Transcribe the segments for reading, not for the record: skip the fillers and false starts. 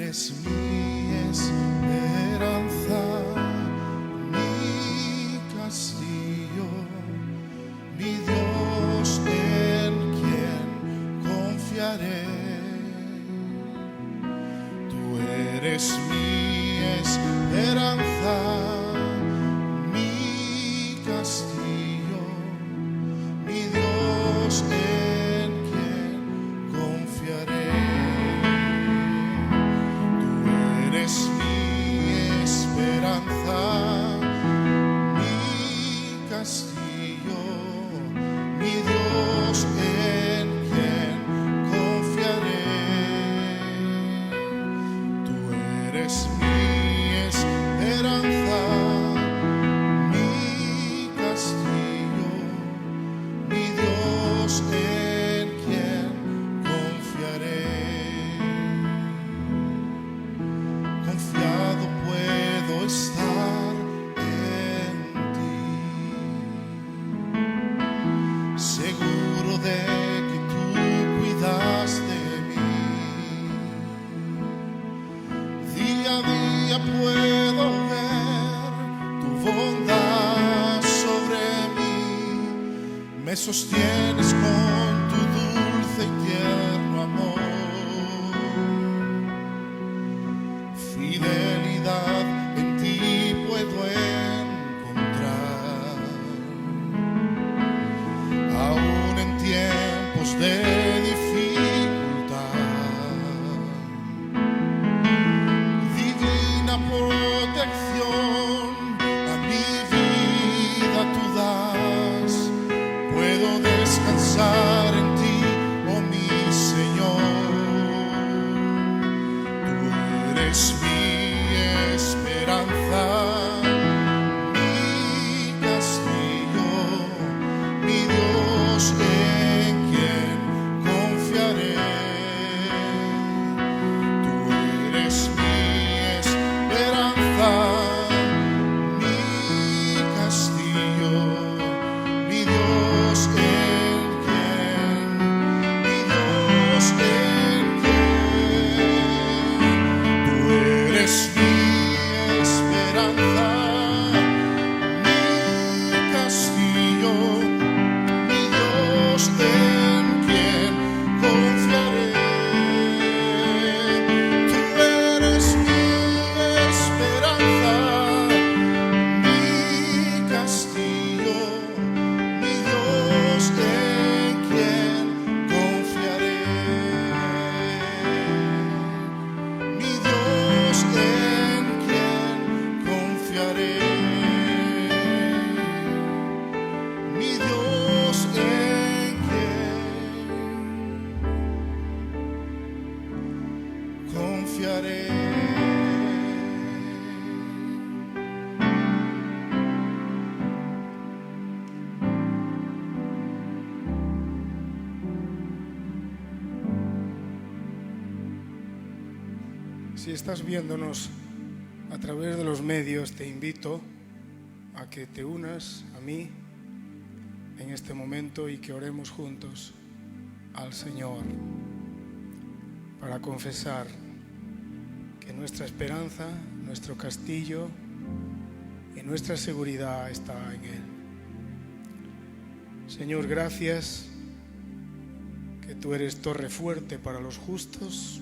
eres mi esperanza, mi castillo, mi Dios en quien confiaré. Tú eres mi esperanza, mi castillo, mi Dios en quien confiaré. Eres mi esperanza, mi castillo, mi Dios en quien confiaré. Tú eres mi esperanza, mi castillo, mi Dios en quien confiaré. Confiado puedo estar en ti, seguro de que tú cuidas de mí. Día a día puedo ver tu bondad sobre mí, me sostienes con tu dulce y tierno amor. Fidelidad en ti puedo encontrar, aún en tiempos de dificultad. Divina protección a mi vida tú das, puedo descansar en ti, oh mi Señor. Tú eres mi esperanza, mi castillo, mi Dios en quien confiaré. Tú eres mi esperanza, mi castillo, mi Dios en quien, mi Dios en quien. Tú eres mi esperanza, mi castillo, mi Dios en quien confiaré. Tú eres mi esperanza, mi castillo, mi Dios en quien confiaré. Mi Dios en quien confiaré. Mi Dios en quien confiaré. Si estás viéndonos a través de los medios, te invito a que te unas a mí en este momento y que oremos juntos al Señor para confesar que nuestra esperanza, nuestro castillo y nuestra seguridad está en Él. Señor, gracias que tú eres torre fuerte para los justos.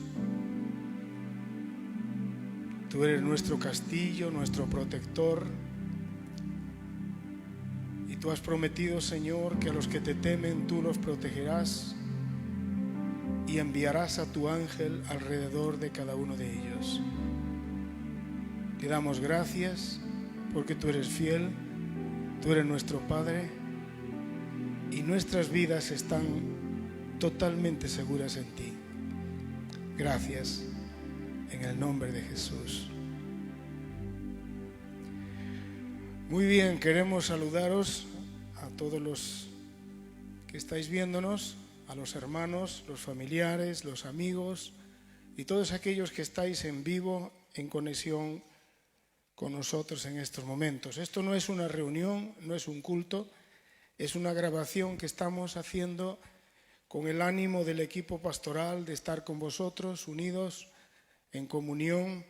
Tú eres nuestro castillo, nuestro protector. Y tú has prometido, Señor, que a los que te temen tú los protegerás y enviarás a tu ángel alrededor de cada uno de ellos. Te damos gracias porque tú eres fiel, tú eres nuestro Padre y nuestras vidas están totalmente seguras en ti. Gracias. En el nombre de Jesús. Muy bien, queremos saludaros a todos los que estáis viéndonos, a los hermanos, los familiares, los amigos y todos aquellos que estáis en vivo, en conexión con nosotros en estos momentos. Esto no es una reunión, no es un culto, es una grabación que estamos haciendo con el ánimo del equipo pastoral de estar con vosotros unidos en comunión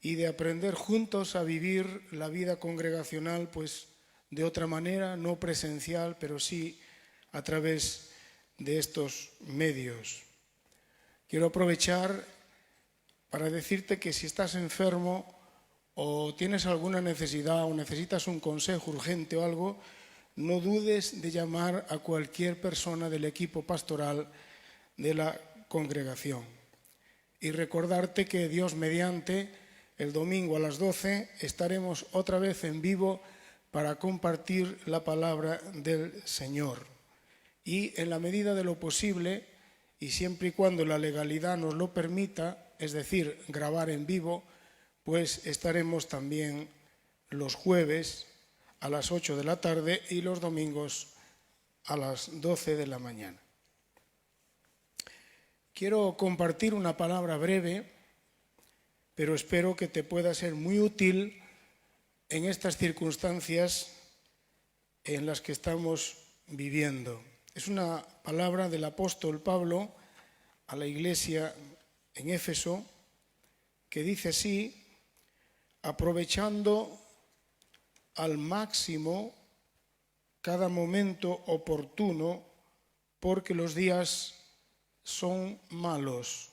y de aprender juntos a vivir la vida congregacional pues de otra manera, no presencial, pero sí a través de estos medios. Quiero aprovechar para decirte que si estás enfermo o tienes alguna necesidad o necesitas un consejo urgente o algo, no dudes de llamar a cualquier persona del equipo pastoral de la congregación. Y recordarte que Dios mediante, el domingo a las 12 estaremos otra vez en vivo para compartir la palabra del Señor. Y en la medida de lo posible, y siempre y cuando la legalidad nos lo permita, es decir, grabar en vivo, pues estaremos también los jueves a las 8 de la tarde y los domingos a las 12 de la mañana. Quiero compartir una palabra breve, pero espero que te pueda ser muy útil en estas circunstancias en las que estamos viviendo. Es una palabra del apóstol Pablo a la iglesia en Éfeso, que dice así: aprovechando al máximo cada momento oportuno, porque los días son malos.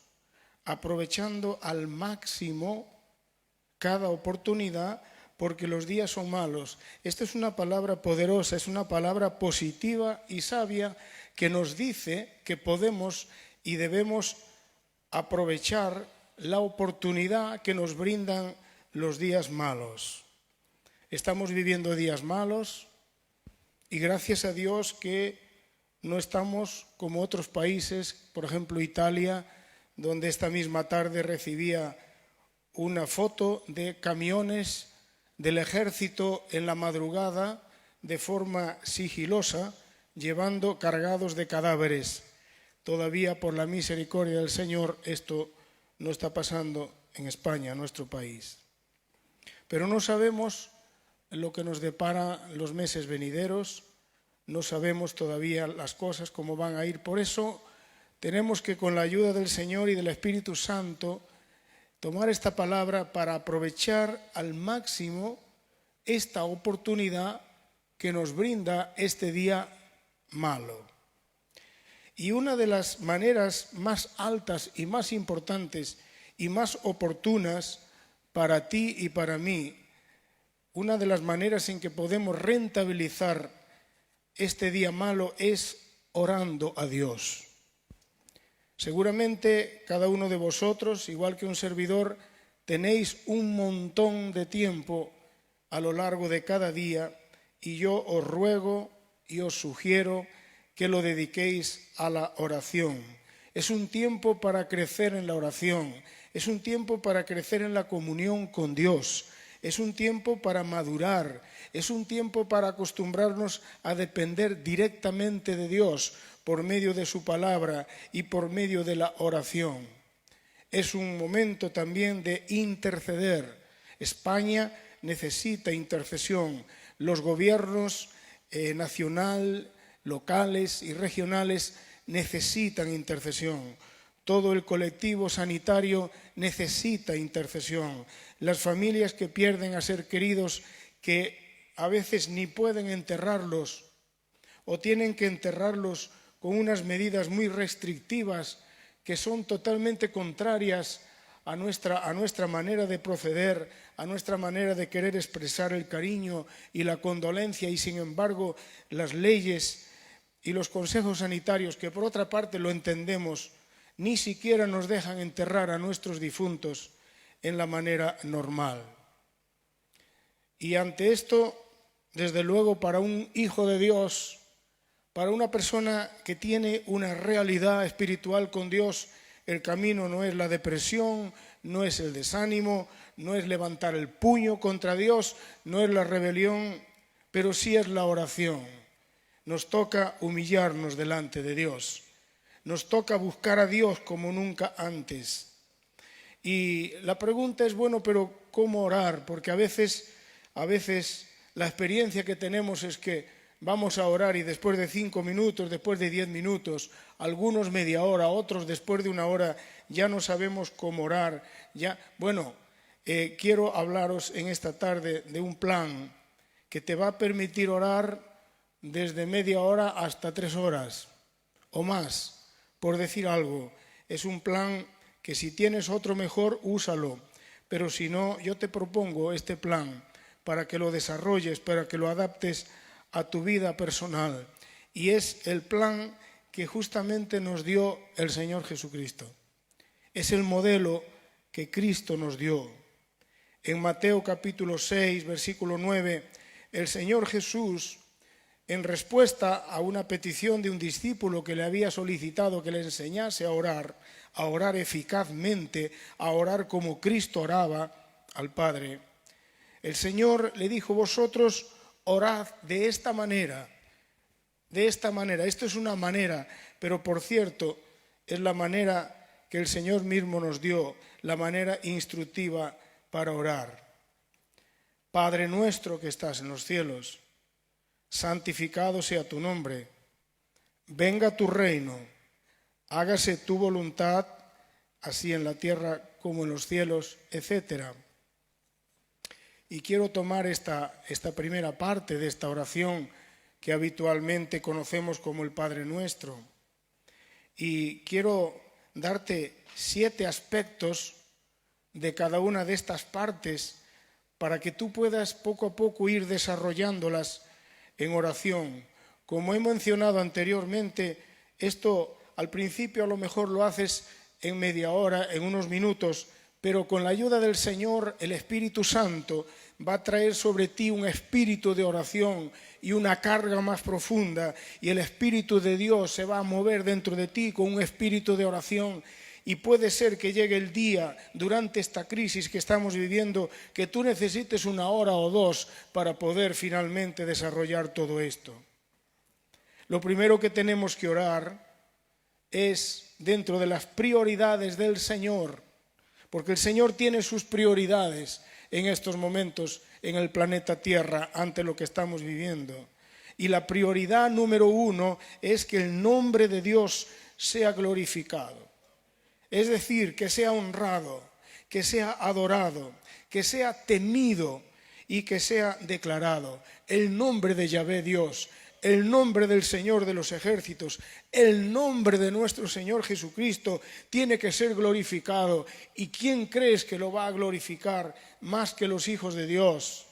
Aprovechando al máximo cada oportunidad, porque los días son malos. Esta es una palabra poderosa, es una palabra positiva y sabia que nos dice que podemos y debemos aprovechar la oportunidad que nos brindan los días malos. Estamos viviendo días malos y gracias a Dios que no estamos como otros países, por ejemplo Italia, donde esta misma tarde recibía una foto de camiones del ejército en la madrugada de forma sigilosa, llevando cargados de cadáveres. Todavía por la misericordia del Señor esto no está pasando en España, nuestro país. Pero no sabemos lo que nos depara los meses venideros, no sabemos todavía las cosas cómo van a ir. Por eso tenemos que, con la ayuda del Señor y del Espíritu Santo, tomar esta palabra para aprovechar al máximo esta oportunidad que nos brinda este día malo. Y una de las maneras más altas y más importantes y más oportunas para ti y para mí, una de las maneras en que podemos rentabilizar este día malo es orando a Dios. Seguramente cada uno de vosotros, igual que un servidor, tenéis un montón de tiempo a lo largo de cada día y yo os ruego y os sugiero que lo dediquéis a la oración. Es un tiempo para crecer en la oración, es un tiempo para crecer en la comunión con Dios, es un tiempo para madurar, es un tiempo para acostumbrarnos a depender directamente de Dios por medio de su palabra y por medio de la oración. Es un momento también de interceder. España necesita intercesión. Los gobiernos nacional, locales y regionales necesitan intercesión. Todo el colectivo sanitario necesita intercesión. Las familias que pierden a ser queridos, que a veces ni pueden enterrarlos o tienen que enterrarlos con unas medidas muy restrictivas que son totalmente contrarias a nuestra manera de proceder, a nuestra manera de querer expresar el cariño y la condolencia, y sin embargo las leyes y los consejos sanitarios, que por otra parte lo entendemos, ni siquiera nos dejan enterrar a nuestros difuntos en la manera normal. Y ante esto, desde luego, para un hijo de Dios, para una persona que tiene una realidad espiritual con Dios, el camino no es la depresión, no es el desánimo, no es levantar el puño contra Dios, no es la rebelión, pero sí es la oración. Nos toca humillarnos delante de Dios. Nos toca buscar a Dios como nunca antes. Y la pregunta es, bueno, pero ¿cómo orar? Porque a veces la experiencia que tenemos es que vamos a orar y después de 5 minutos, después de 10 minutos, algunos media hora, otros después de una hora ya no sabemos cómo orar. Quiero hablaros en esta tarde de un plan que te va a permitir orar desde media hora hasta 3 horas o más, por decir algo. Es un plan que si tienes otro mejor, úsalo, pero si no, yo te propongo este plan para que lo desarrolles, para que lo adaptes a tu vida personal. Y es el plan que justamente nos dio el Señor Jesucristo. Es el modelo que Cristo nos dio. En Mateo capítulo 6, versículo 9, el Señor Jesús, en respuesta a una petición de un discípulo que le había solicitado que le enseñase a orar eficazmente, a orar como Cristo oraba al Padre, el Señor le dijo: vosotros orad de esta manera. Esto es una manera, pero por cierto, es la manera que el Señor mismo nos dio, la manera instructiva para orar. Padre nuestro que estás en los cielos, santificado sea tu nombre. Venga tu reino, hágase tu voluntad, así en la tierra como en los cielos, etc. Y quiero tomar esta primera parte de esta oración que habitualmente conocemos como el Padre Nuestro. Y quiero darte 7 aspectos de cada una de estas partes para que tú puedas poco a poco ir desarrollándolas en oración. Como he mencionado anteriormente, esto al principio a lo mejor lo haces en media hora, en unos minutos, pero con la ayuda del Señor, el Espíritu Santo va a traer sobre ti un espíritu de oración y una carga más profunda, y el Espíritu de Dios se va a mover dentro de ti con un espíritu de oración. Y puede ser que llegue el día, durante esta crisis que estamos viviendo, que tú necesites 1 hora o 2 para poder finalmente desarrollar todo esto. Lo primero que tenemos que orar es dentro de las prioridades del Señor, porque el Señor tiene sus prioridades en estos momentos en el planeta Tierra ante lo que estamos viviendo. Y la prioridad número 1 es que el nombre de Dios sea glorificado. Es decir, que sea honrado, que sea adorado, que sea temido y que sea declarado. El nombre de Yahvé Dios, el nombre del Señor de los ejércitos, el nombre de nuestro Señor Jesucristo tiene que ser glorificado. ¿Y quién crees que lo va a glorificar más que los hijos de Dios,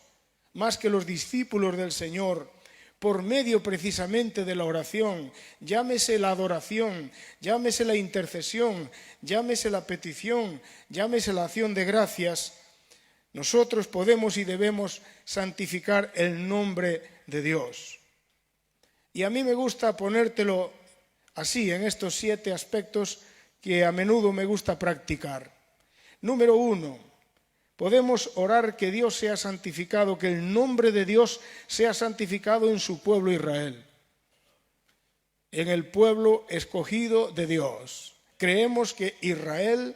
más que los discípulos del Señor? Por medio precisamente de la oración, llámese la adoración, llámese la intercesión, llámese la petición, llámese la acción de gracias, nosotros podemos y debemos santificar el nombre de Dios. Y a mí me gusta ponértelo así, en estos 7 aspectos que a menudo me gusta practicar. Número 1. Podemos orar que Dios sea santificado, que el nombre de Dios sea santificado en su pueblo Israel, en el pueblo escogido de Dios. Creemos que Israel,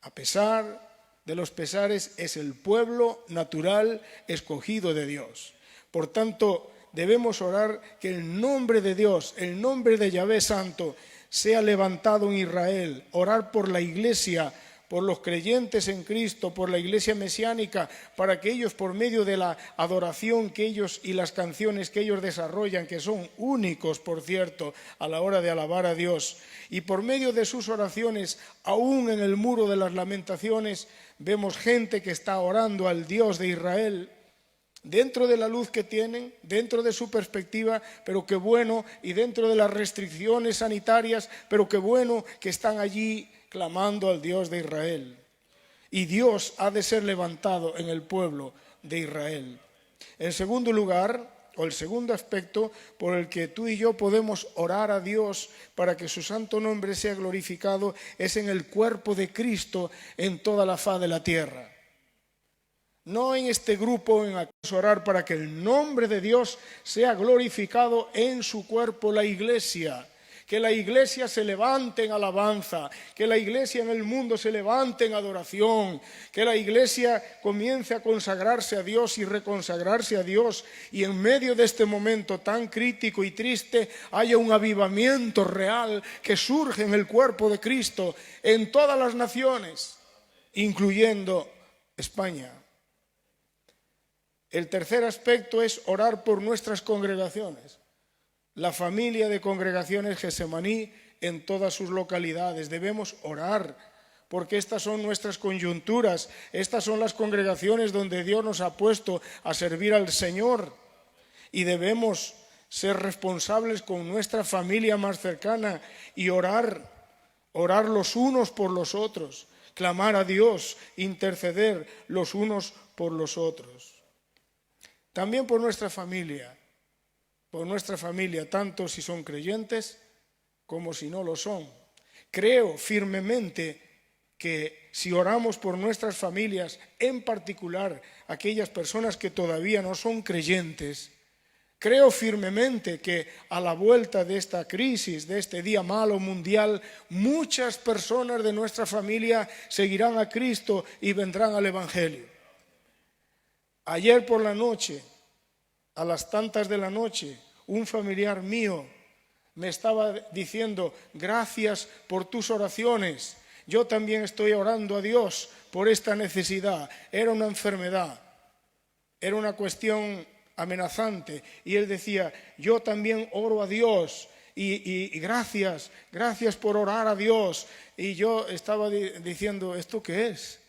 a pesar de los pesares, es el pueblo natural escogido de Dios. Por tanto, debemos orar que el nombre de Dios, el nombre de Yahvé Santo, sea levantado en Israel. Orar por la iglesia, por los creyentes en Cristo, por la iglesia mesiánica, para que ellos, por medio de la adoración que ellos y las canciones que ellos desarrollan, que son únicos, por cierto, a la hora de alabar a Dios, y por medio de sus oraciones, aún en el muro de las lamentaciones, vemos gente que está orando al Dios de Israel, dentro de la luz que tienen, dentro de su perspectiva, pero qué bueno, y dentro de las restricciones sanitarias, pero qué bueno que están allí clamando al Dios de Israel. Y Dios ha de ser levantado en el pueblo de Israel. En segundo lugar, o el segundo aspecto por el que tú y yo podemos orar a Dios para que su santo nombre sea glorificado, es en el cuerpo de Cristo en toda la faz de la tierra. No en este grupo, en orar para que el nombre de Dios sea glorificado en su cuerpo, la iglesia, que la iglesia se levante en alabanza, que la iglesia en el mundo se levante en adoración, que la iglesia comience a consagrarse a Dios y reconsagrarse a Dios, y en medio de este momento tan crítico y triste haya un avivamiento real que surge en el cuerpo de Cristo en todas las naciones, incluyendo España. El tercer aspecto es orar por nuestras congregaciones. La familia de congregaciones Getsemaní en todas sus localidades. Debemos orar porque estas son nuestras coyunturas, estas son las congregaciones donde Dios nos ha puesto a servir al Señor, y debemos ser responsables con nuestra familia más cercana y orar los unos por los otros, clamar a Dios, interceder los unos por los otros. También por nuestra familia, tanto si son creyentes como si no lo son. Creo firmemente que si oramos por nuestras familias, en particular aquellas personas que todavía no son creyentes, creo firmemente que a la vuelta de esta crisis, de este día malo mundial, muchas personas de nuestra familia seguirán a Cristo y vendrán al Evangelio. Ayer por la noche, a las tantas de la noche, un familiar mío me estaba diciendo: gracias por tus oraciones, yo también estoy orando a Dios por esta necesidad. Era una enfermedad, era una cuestión amenazante, y él decía: yo también oro a Dios y gracias por orar a Dios. Y yo estaba diciendo: ¿esto qué es?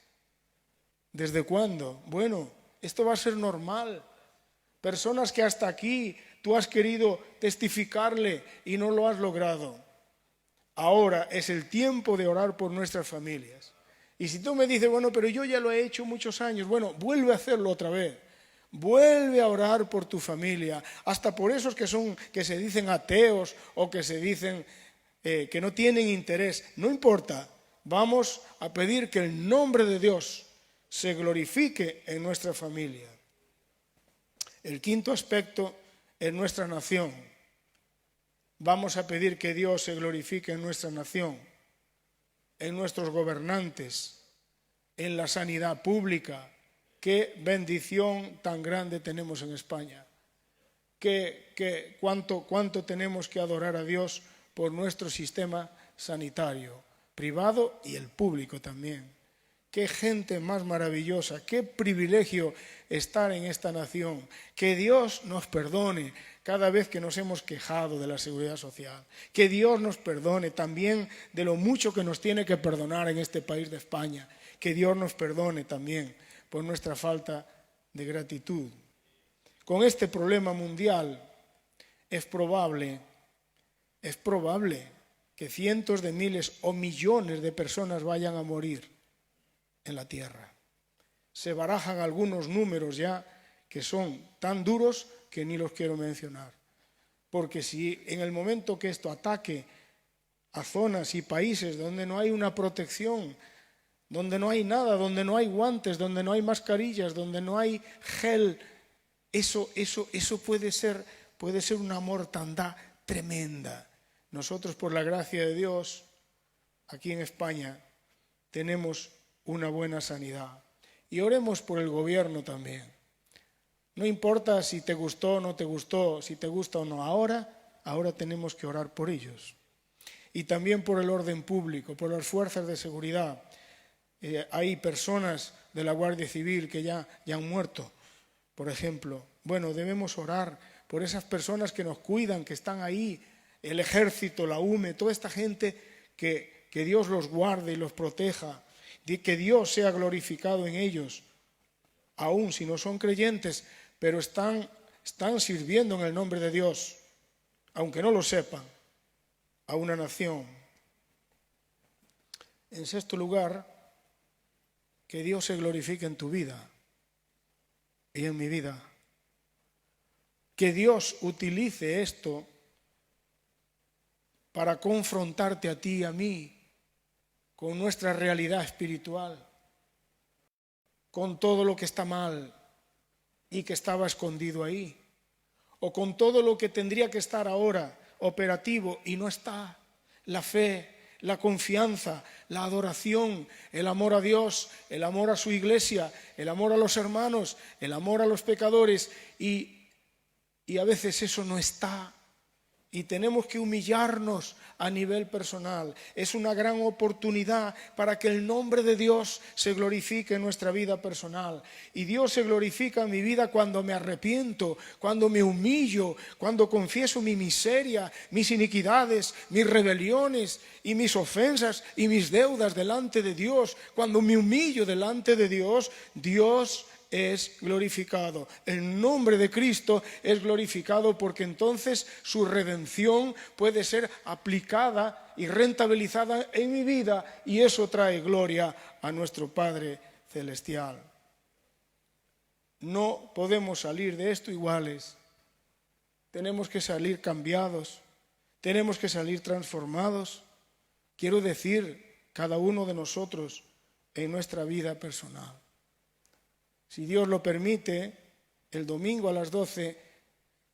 ¿Desde cuándo? Bueno, esto va a ser normal. Personas que hasta aquí tú has querido testificarle y no lo has logrado. Ahora es el tiempo de orar por nuestras familias. Y si tú me dices: bueno, pero yo ya lo he hecho muchos años. Bueno, vuelve a hacerlo otra vez. Vuelve a orar por tu familia, hasta por esos que se dicen ateos o que se dicen que no tienen interés. No importa, vamos a pedir que el nombre de Dios se glorifique en nuestra familia. El quinto aspecto es nuestra nación. Vamos a pedir que Dios se glorifique en nuestra nación, en nuestros gobernantes, en la sanidad pública. Qué bendición tan grande tenemos en España. Cuánto tenemos que adorar a Dios por nuestro sistema sanitario, privado y el público también. Qué gente más maravillosa, qué privilegio estar en esta nación. Que Dios nos perdone cada vez que nos hemos quejado de la seguridad social. Que Dios nos perdone también de lo mucho que nos tiene que perdonar en este país de España. Que Dios nos perdone también por nuestra falta de gratitud. Con este problema mundial es probable que cientos de miles o millones de personas vayan a morir en la tierra. Se barajan algunos números ya que son tan duros que ni los quiero mencionar. Porque si en el momento que esto ataque a zonas y países donde no hay una protección, donde no hay nada, donde no hay guantes, donde no hay mascarillas, donde no hay gel, eso puede ser una mortandad tremenda. Nosotros, por la gracia de Dios, aquí en España, tenemos una buena sanidad. Y oremos por el gobierno también. No importa si te gustó o no te gustó, si te gusta o no, ahora tenemos que orar por ellos. Y también por el orden público, por las fuerzas de seguridad. Hay personas de la Guardia Civil que ya han muerto, por ejemplo. Bueno, debemos orar por esas personas que nos cuidan, que están ahí, el ejército, la UME, toda esta gente, que Dios los guarde y los proteja, que Dios sea glorificado en ellos, aun si no son creyentes, pero están sirviendo en el nombre de Dios, aunque no lo sepan, a una nación. En sexto lugar, que Dios se glorifique en tu vida y en mi vida. Que Dios utilice esto para confrontarte a ti y a mí con nuestra realidad espiritual, con todo lo que está mal y que estaba escondido ahí, o con todo lo que tendría que estar ahora operativo y no está. La fe, la confianza, la adoración, el amor a Dios, el amor a su iglesia, el amor a los hermanos, el amor a los pecadores y a veces eso no está. Y tenemos que humillarnos a nivel personal. Es una gran oportunidad para que el nombre de Dios se glorifique en nuestra vida personal. Y Dios se glorifica en mi vida cuando me arrepiento, cuando me humillo, cuando confieso mi miseria, mis iniquidades, mis rebeliones y mis ofensas y mis deudas delante de Dios. Cuando me humillo delante de Dios, Dios es glorificado. El nombre de Cristo es glorificado porque entonces su redención puede ser aplicada y rentabilizada en mi vida y eso trae gloria a nuestro Padre Celestial. No podemos salir de esto iguales. Tenemos que salir cambiados. Tenemos que salir transformados. Quiero decir, cada uno de nosotros en nuestra vida personal. Si Dios lo permite, el domingo a las 12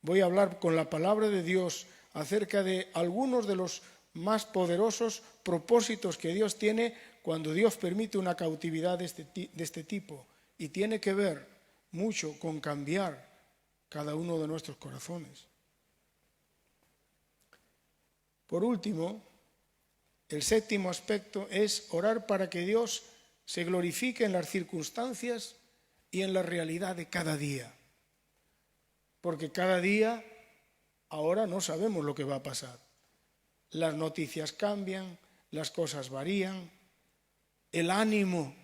voy a hablar con la palabra de Dios acerca de algunos de los más poderosos propósitos que Dios tiene cuando Dios permite una cautividad de este tipo. Y tiene que ver mucho con cambiar cada uno de nuestros corazones. Por último, el séptimo aspecto es orar para que Dios se glorifique en las circunstancias y en la realidad de cada día. Porque cada día, ahora no sabemos lo que va a pasar. Las noticias cambian, las cosas varían, el ánimo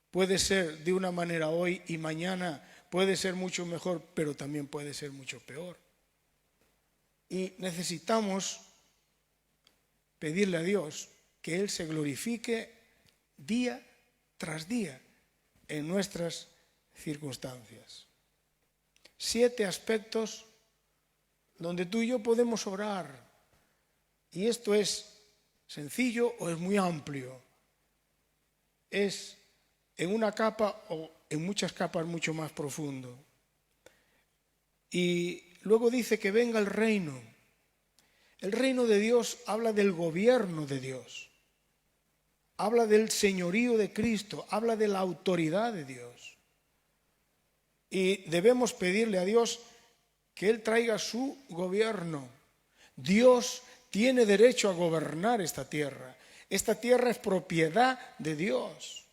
puede ser de una manera hoy y mañana puede ser mucho mejor, pero también puede ser mucho peor. Y necesitamos pedirle a Dios que Él se glorifique día tras día en nuestras circunstancias. 7 aspectos donde tú y yo podemos orar. Y esto es sencillo o es muy amplio. Es en una capa o en muchas capas mucho más profundo. Y luego dice que venga el reino. El reino de Dios habla del gobierno de Dios. Habla del señorío de Cristo. Habla de la autoridad de Dios. Y debemos pedirle a Dios que Él traiga su gobierno. Dios tiene derecho a gobernar esta tierra. Esta tierra es propiedad de Dios.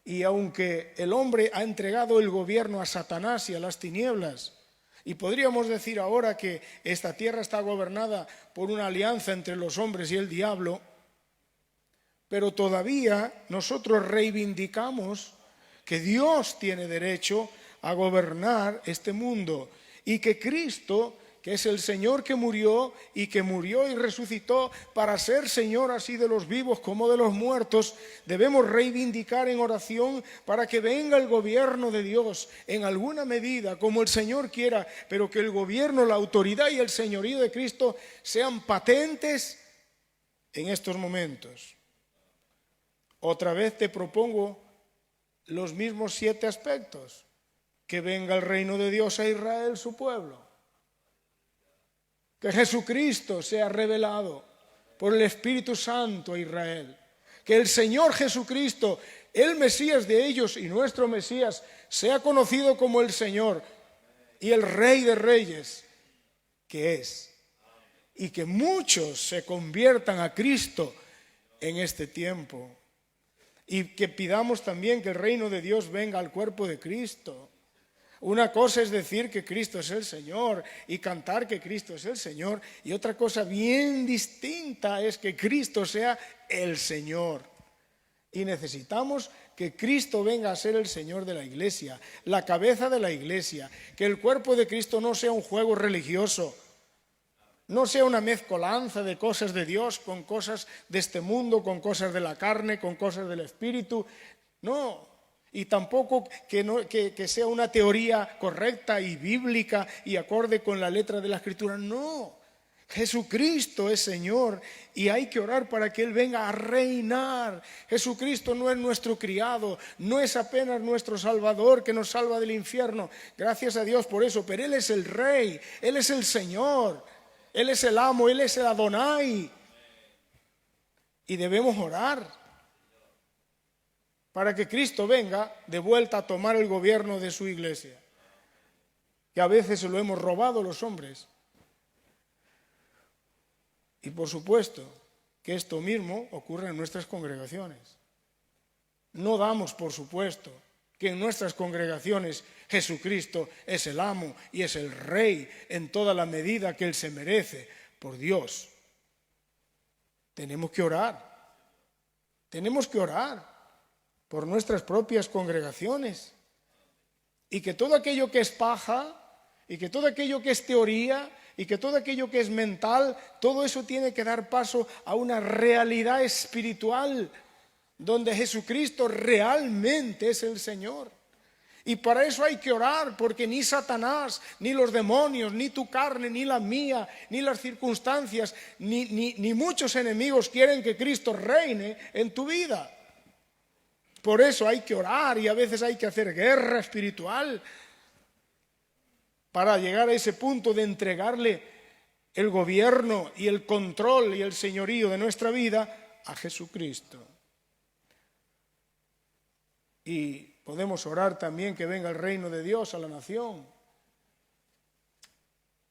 Y aunque el hombre ha entregado el gobierno a Satanás y a las tinieblas, y podríamos decir ahora que esta tierra está gobernada por una alianza entre los hombres y el diablo, pero todavía nosotros reivindicamos que Dios tiene derecho a gobernar este mundo y que Cristo, que es el Señor que murió y resucitó para ser Señor así de los vivos como de los muertos, debemos reivindicar en oración para que venga el gobierno de Dios en alguna medida, como el Señor quiera, pero que el gobierno, la autoridad y el señorío de Cristo sean patentes en estos momentos. Otra vez te propongo los mismos 7 aspectos. Que venga el reino de Dios a Israel, su pueblo. Que Jesucristo sea revelado por el Espíritu Santo a Israel. Que el Señor Jesucristo, el Mesías de ellos y nuestro Mesías, sea conocido como el Señor y el Rey de Reyes, que es. Y que muchos se conviertan a Cristo en este tiempo. Y que pidamos también que el reino de Dios venga al cuerpo de Cristo. Una cosa es decir que Cristo es el Señor y cantar que Cristo es el Señor, y otra cosa bien distinta es que Cristo sea el Señor. Y necesitamos que Cristo venga a ser el Señor de la iglesia, la cabeza de la iglesia, que el cuerpo de Cristo no sea un juego religioso, no sea una mezcolanza de cosas de Dios con cosas de este mundo, con cosas de la carne, con cosas del espíritu, no. Y tampoco que sea una teoría correcta y bíblica y acorde con la letra de la Escritura. No, Jesucristo es Señor y hay que orar para que Él venga a reinar. Jesucristo no es nuestro criado, no es apenas nuestro Salvador que nos salva del infierno. Gracias a Dios por eso, pero Él es el Rey, Él es el Señor. Él es el amo, Él es el Adonai. Y debemos orar para que Cristo venga de vuelta a tomar el gobierno de su iglesia, que a veces se lo hemos robado los hombres. Y por supuesto que esto mismo ocurre en nuestras congregaciones. No damos por supuesto que en nuestras congregaciones Jesucristo es el amo y es el rey en toda la medida que Él se merece. Por Dios, tenemos que orar por nuestras propias congregaciones, y que todo aquello que es paja, y que todo aquello que es teoría, y que todo aquello que es mental, todo eso tiene que dar paso a una realidad espiritual, donde Jesucristo realmente es el Señor. Y para eso hay que orar, porque ni Satanás, ni los demonios, ni tu carne, ni la mía, ni las circunstancias, ni muchos enemigos quieren que Cristo reine en tu vida. Por eso hay que orar, y a veces hay que hacer guerra espiritual para llegar a ese punto de entregarle el gobierno y el control y el señorío de nuestra vida a Jesucristo. Y podemos orar también que venga el reino de Dios a la nación,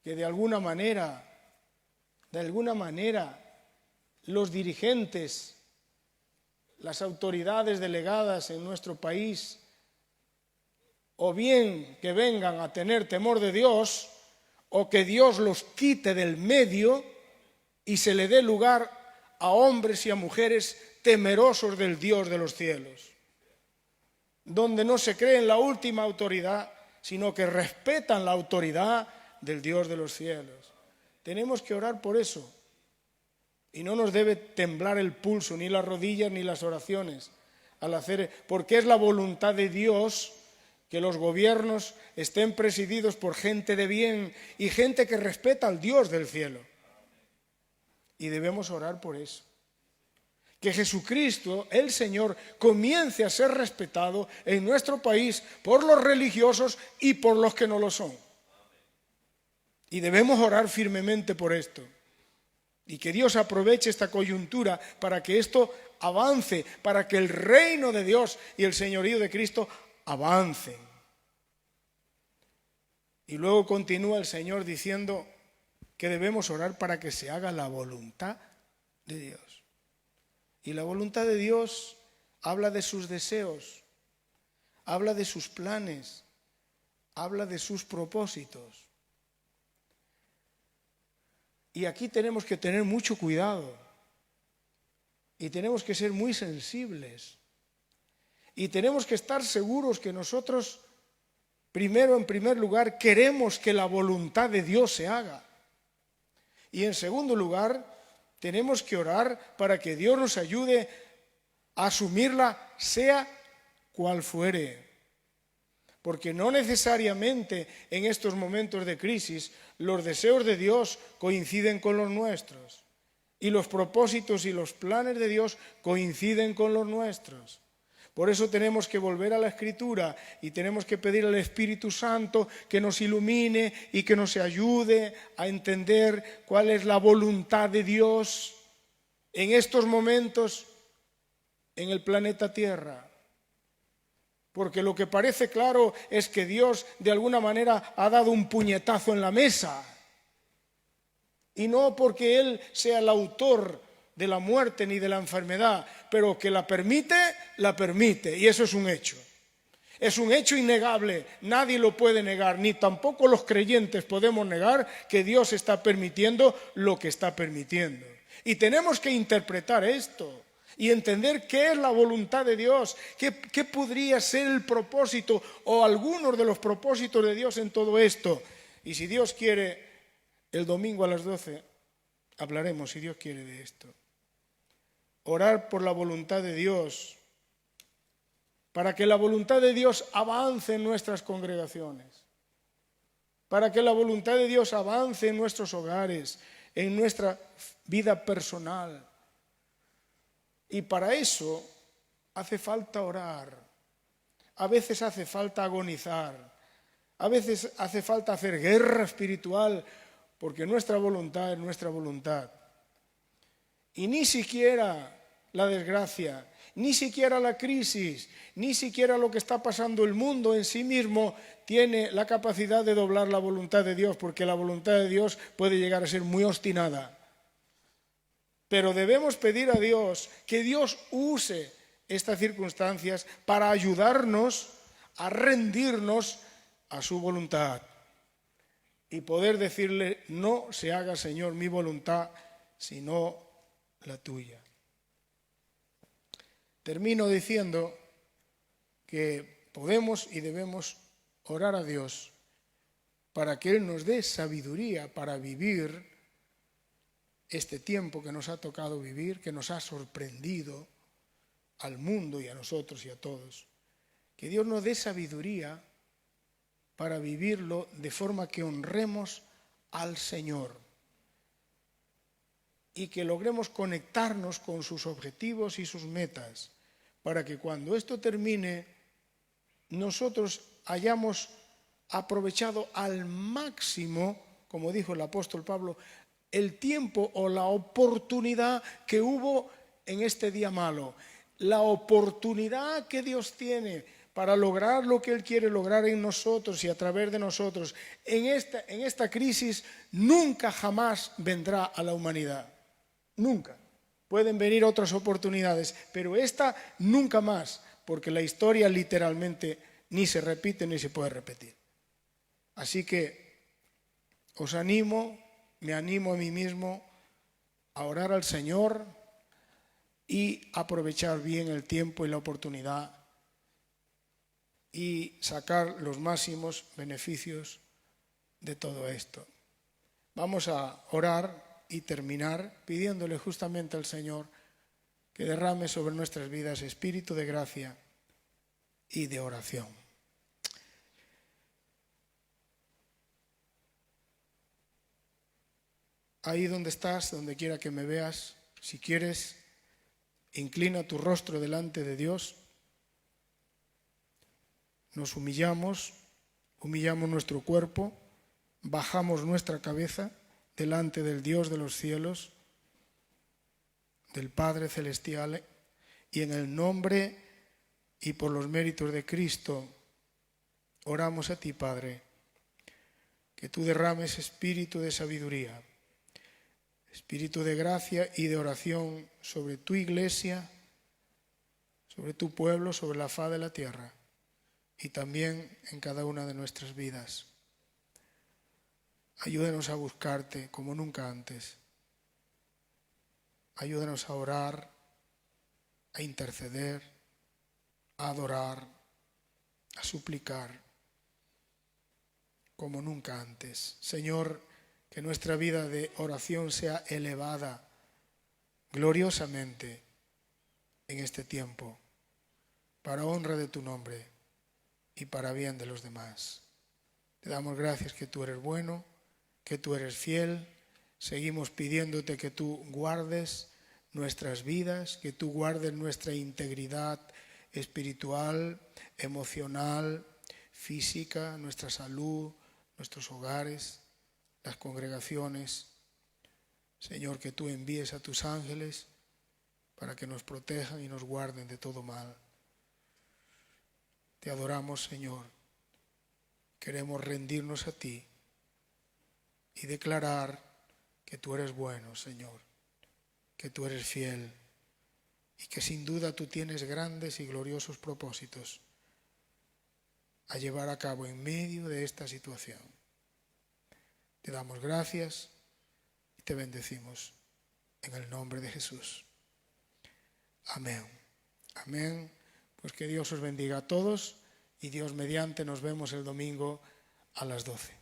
que de alguna manera los dirigentes, las autoridades delegadas en nuestro país, o bien que vengan a tener temor de Dios, o que Dios los quite del medio y se le dé lugar a hombres y a mujeres temerosos del Dios de los cielos, donde no se cree en la última autoridad, sino que respetan la autoridad del Dios de los cielos. Tenemos que orar por eso, y no nos debe temblar el pulso, ni las rodillas, ni las oraciones al hacer, porque es la voluntad de Dios que los gobiernos estén presididos por gente de bien y gente que respeta al Dios del cielo. Y debemos orar por eso. Que Jesucristo, el Señor, comience a ser respetado en nuestro país por los religiosos y por los que no lo son. Y debemos orar firmemente por esto. Y que Dios aproveche esta coyuntura para que esto avance, para que el reino de Dios y el señorío de Cristo avancen. Y luego continúa el Señor diciendo que debemos orar para que se haga la voluntad de Dios. Y la voluntad de Dios habla de sus deseos, habla de sus planes, habla de sus propósitos. Y aquí tenemos que tener mucho cuidado, y tenemos que ser muy sensibles, y tenemos que estar seguros que nosotros, primero, en primer lugar, queremos que la voluntad de Dios se haga. Y en segundo lugar, tenemos que orar para que Dios nos ayude a asumirla, sea cual fuere. Porque no necesariamente en estos momentos de crisis los deseos de Dios coinciden con los nuestros, y los propósitos y los planes de Dios coinciden con los nuestros. Por eso tenemos que volver a la Escritura y tenemos que pedir al Espíritu Santo que nos ilumine y que nos ayude a entender cuál es la voluntad de Dios en estos momentos en el planeta Tierra. Porque lo que parece claro es que Dios de alguna manera ha dado un puñetazo en la mesa. Y no porque Él sea el autor de la muerte ni de la enfermedad, pero que la permite, y eso es un hecho. Es un hecho innegable, nadie lo puede negar, ni tampoco los creyentes podemos negar que Dios está permitiendo lo que está permitiendo. Y tenemos que interpretar esto y entender qué es la voluntad de Dios, qué podría ser el propósito o algunos de los propósitos de Dios en todo esto. Y si Dios quiere, el domingo a las 12 hablaremos, si Dios quiere, de esto. Orar por la voluntad de Dios, para que la voluntad de Dios avance en nuestras congregaciones, para que la voluntad de Dios avance en nuestros hogares, en nuestra vida personal. Y para eso hace falta orar, a veces hace falta agonizar, a veces hace falta hacer guerra espiritual porque nuestra voluntad es nuestra voluntad. Y ni siquiera la desgracia, ni siquiera la crisis, ni siquiera lo que está pasando el mundo en sí mismo tiene la capacidad de doblar la voluntad de Dios, porque la voluntad de Dios puede llegar a ser muy obstinada. Pero debemos pedir a Dios que Dios use estas circunstancias para ayudarnos a rendirnos a su voluntad y poder decirle: no se haga, Señor, mi voluntad, sino la tuya. Termino diciendo que podemos y debemos orar a Dios para que Él nos dé sabiduría para vivir este tiempo que nos ha tocado vivir, que nos ha sorprendido al mundo y a nosotros y a todos. Que Dios nos dé sabiduría para vivirlo de forma que honremos al Señor y que logremos conectarnos con sus objetivos y sus metas, para que cuando esto termine nosotros hayamos aprovechado al máximo, como dijo el apóstol Pablo, el tiempo o la oportunidad que hubo en este día malo, la oportunidad que Dios tiene para lograr lo que Él quiere lograr en nosotros y a través de nosotros. En esta crisis nunca jamás vendrá a la humanidad. Nunca. Pueden venir otras oportunidades, pero esta nunca más, porque la historia literalmente ni se repite ni se puede repetir. Así que os animo, me animo a mí mismo a orar al Señor y aprovechar bien el tiempo y la oportunidad y sacar los máximos beneficios de todo esto. Vamos a orar y terminar pidiéndole justamente al Señor que derrame sobre nuestras vidas espíritu de gracia y de oración. Ahí donde estás, donde quiera que me veas, si quieres, inclina tu rostro delante de Dios. Nos humillamos nuestro cuerpo, bajamos nuestra cabeza delante del Dios de los cielos, del Padre Celestial, y en el nombre y por los méritos de Cristo oramos a ti, Padre, que tú derrames espíritu de sabiduría, espíritu de gracia y de oración sobre tu iglesia, sobre tu pueblo, sobre la faz de la tierra y también en cada una de nuestras vidas. Ayúdanos a buscarte como nunca antes. Ayúdanos a orar, a interceder, a adorar, a suplicar como nunca antes. Señor, que nuestra vida de oración sea elevada gloriosamente en este tiempo, para honra de tu nombre y para bien de los demás. Te damos gracias que tú eres bueno, que tú eres fiel. Seguimos pidiéndote que tú guardes nuestras vidas, que tú guardes nuestra integridad espiritual, emocional, física, nuestra salud, nuestros hogares, las congregaciones. Señor, que tú envíes a tus ángeles para que nos protejan y nos guarden de todo mal. Te adoramos, Señor. Queremos rendirnos a ti y declarar que tú eres bueno, Señor, que tú eres fiel y que sin duda tú tienes grandes y gloriosos propósitos a llevar a cabo en medio de esta situación. Te damos gracias y te bendecimos en el nombre de Jesús. Amén. Amén. Pues que Dios os bendiga a todos y Dios mediante nos vemos el domingo a las 12.